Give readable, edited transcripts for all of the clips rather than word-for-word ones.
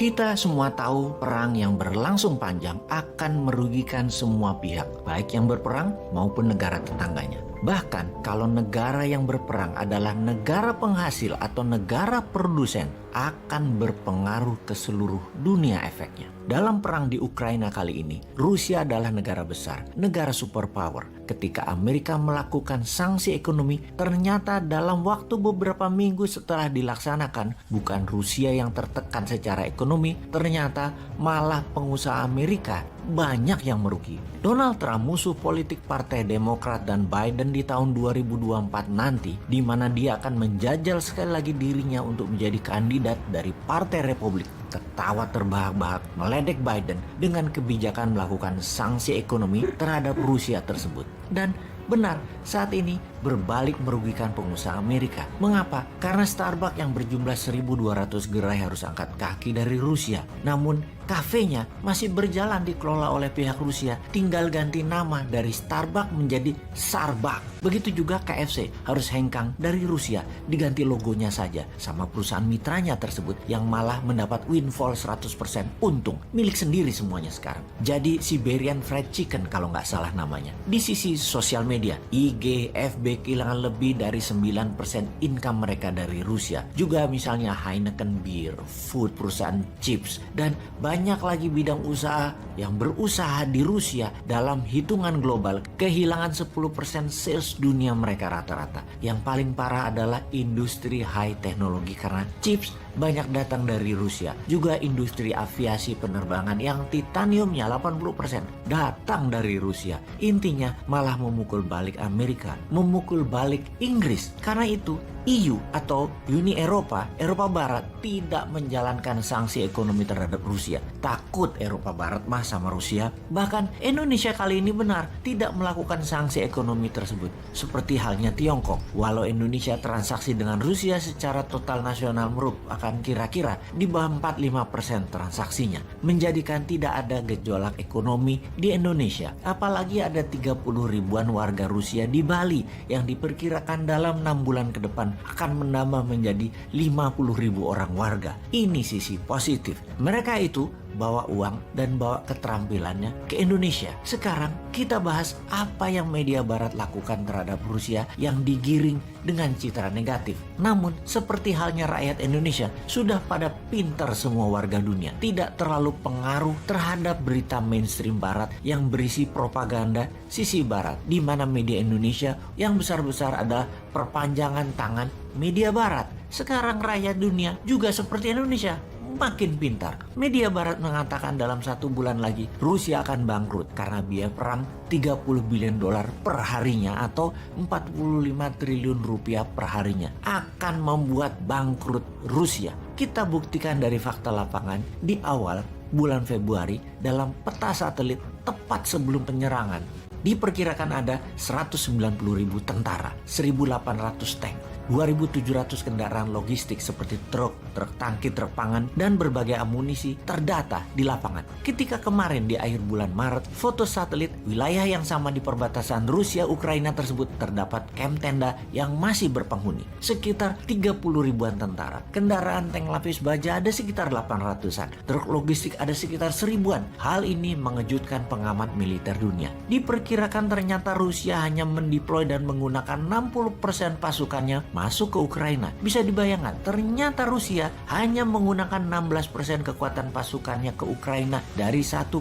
Kita semua tahu perang yang berlangsung panjang akan merugikan semua pihak, baik yang berperang maupun negara tetangganya. Bahkan kalau negara yang berperang adalah negara penghasil atau negara produsen, akan berpengaruh ke seluruh dunia efeknya. Dalam perang di Ukraina kali ini, Rusia adalah negara besar, negara superpower. Ketika Amerika melakukan sanksi ekonomi, ternyata dalam waktu beberapa minggu setelah dilaksanakan, bukan Rusia yang tertekan secara ekonomi, ternyata malah pengusaha Amerika banyak yang merugi. Donald Trump, musuh politik Partai Demokrat dan Biden di tahun 2024 nanti, di mana dia akan menjajal sekali lagi dirinya untuk menjadi kandidat dari Partai Republik, ketawa terbahak-bahak meledek Biden dengan kebijakan melakukan sanksi ekonomi terhadap Rusia tersebut. Dan benar, saat ini berbalik merugikan pengusaha Amerika. Mengapa? Karena Starbucks yang berjumlah 1.200 gerai harus angkat kaki dari Rusia. Namun, kafenya masih berjalan dikelola oleh pihak Rusia. Tinggal ganti nama dari Starbucks menjadi Sarbak. Begitu juga KFC harus hengkang dari Rusia, diganti logonya saja sama perusahaan mitranya tersebut yang malah mendapat windfall 100% untung. Milik sendiri semuanya sekarang. Jadi Siberian Fried Chicken kalau nggak salah namanya. Di sisi sosial media, IG, FB kehilangan lebih dari 9% income mereka dari Rusia. Juga misalnya Heineken Beer, Food, perusahaan chips, dan banyak lagi bidang usaha yang berusaha di Rusia dalam hitungan global kehilangan 10% sales dunia mereka rata-rata. Yang paling parah adalah industri high teknologi karena chips banyak datang dari Rusia. Juga industri aviasi penerbangan yang titaniumnya 80% datang dari Rusia. Intinya malah memukul balik Amerika, memukul balik Inggris. Karena itu EU atau Uni Eropa Barat tidak menjalankan sanksi ekonomi terhadap Rusia. Takut Eropa Barat mah sama Rusia. Bahkan Indonesia kali ini benar tidak melakukan sanksi ekonomi tersebut. Seperti halnya Tiongkok. Walau Indonesia transaksi dengan Rusia secara total nasional merupakan kira-kira di bawah 45% transaksinya, menjadikan tidak ada gejolak ekonomi di Indonesia. Apalagi ada 30 ribuan warga Rusia di Bali yang diperkirakan dalam 6 bulan ke depan akan menambah menjadi 50 ribu orang warga. Ini sisi positif. Mereka itu bawa uang dan bawa keterampilannya ke Indonesia. Sekarang kita bahas apa yang media barat lakukan terhadap Rusia yang digiring dengan citra negatif. Namun seperti halnya rakyat Indonesia, sudah pada pintar semua warga dunia. Tidak terlalu pengaruh terhadap berita mainstream barat yang berisi propaganda sisi barat, di mana media Indonesia yang besar-besar adalah perpanjangan tangan media barat. Sekarang rakyat dunia juga seperti Indonesia, makin pintar. Media barat mengatakan dalam 1 bulan lagi Rusia akan bangkrut karena biaya perang 30 billion dolar per harinya atau 45 triliun rupiah per harinya akan membuat bangkrut Rusia. Kita buktikan dari fakta lapangan di awal bulan Februari dalam peta satelit tepat sebelum penyerangan. Diperkirakan ada 190.000 tentara, 1.800 tank, 2.700 kendaraan logistik seperti truk tangki, truk pangan, dan berbagai amunisi terdata di lapangan. Ketika kemarin di akhir bulan Maret, foto satelit wilayah yang sama di perbatasan Rusia-Ukraina tersebut terdapat kamp tenda yang masih berpenghuni. Sekitar 30 ribuan tentara. Kendaraan tank lapis baja ada sekitar 800-an. Truk logistik ada sekitar 1.000-an. Hal ini mengejutkan pengamat militer dunia. Diperkirakan ternyata Rusia hanya mendeploy dan menggunakan 60% pasukannya masuk ke Ukraina. Bisa dibayangkan, ternyata Rusia hanya menggunakan 16% kekuatan pasukannya ke Ukraina dari 1,2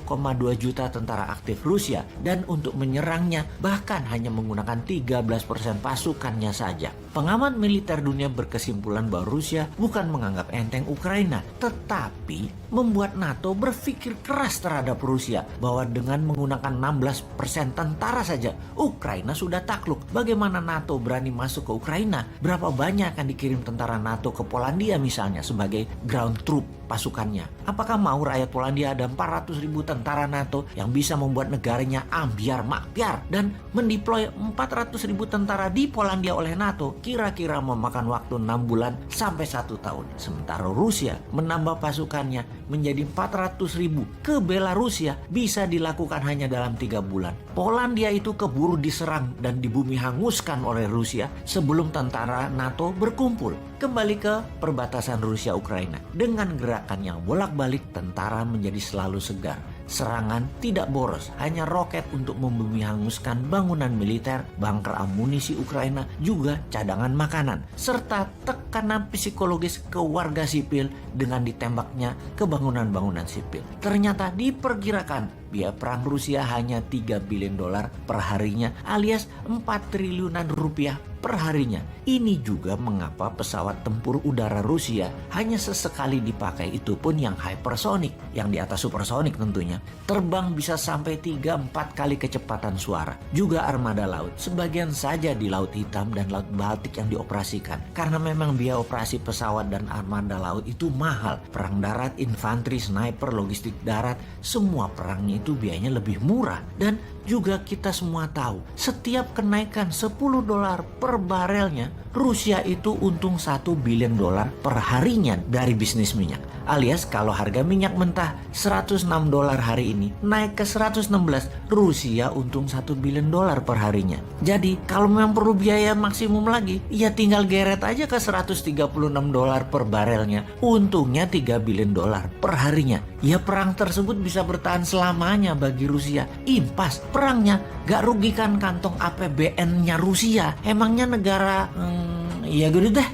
juta tentara aktif Rusia, dan untuk menyerangnya bahkan hanya menggunakan 13% pasukannya saja. Pengamat militer dunia berkesimpulan bahwa Rusia bukan menganggap enteng Ukraina, tetapi membuat NATO berpikir keras terhadap Rusia bahwa dengan menggunakan 16% tentara saja Ukraina sudah takluk. Bagaimana NATO berani masuk ke Ukraina? Berapa banyak akan dikirim tentara NATO ke Polandia misalnya sebagai ground troop pasukannya? Apakah mau rakyat Polandia ada 400.000 tentara NATO yang bisa membuat negaranya ambiar makbiar dan mendeploy 400.000 tentara di Polandia oleh NATO? Kira-kira memakan waktu 6 bulan sampai 1 tahun. Sementara Rusia menambah pasukannya menjadi 400.000 ke Belarusia bisa dilakukan hanya dalam 3 bulan. Polandia itu keburu diserang dan dibumi hanguskan oleh Rusia sebelum tentara tentara NATO berkumpul kembali ke perbatasan Rusia-Ukraina. Dengan gerakan yang bolak-balik, tentara menjadi selalu segar. Serangan tidak boros, hanya roket untuk membumi hanguskan bangunan militer, bunker amunisi Ukraina, juga cadangan makanan, serta tekanan psikologis ke warga sipil dengan ditembaknya ke bangunan-bangunan sipil. Ternyata diperkirakan biaya perang Rusia hanya 3 billion dolar per harinya, alias 4 triliunan rupiah per harinya. Ini juga mengapa pesawat tempur udara Rusia hanya sesekali dipakai, itu pun yang hypersonic, yang di atas supersonik tentunya. Terbang bisa sampai 3-4 kali kecepatan suara. Juga armada laut, sebagian saja di Laut Hitam dan Laut Baltik yang dioperasikan. Karena memang biaya operasi pesawat dan armada laut itu mahal. Perang darat, infanteri, sniper, logistik darat, semua perangnya itu biayanya lebih murah. Dan juga kita semua tahu, setiap kenaikan 10 dolar per barelnya, Rusia itu untung 1 billion dolar per harinya dari bisnis minyak. Alias kalau harga minyak mentah 106 dolar hari ini naik ke 116, Rusia untung 1 billion dolar per harinya. Jadi kalau memang perlu biaya maksimum lagi, ya tinggal geret aja ke 136 dolar per barelnya. Untungnya 3 billion dolar per harinya. Ya perang tersebut bisa bertahan selamanya bagi Rusia. Impas, perangnya gak rugikan kantong APBN-nya Rusia. Emangnya negara ya gitu deh.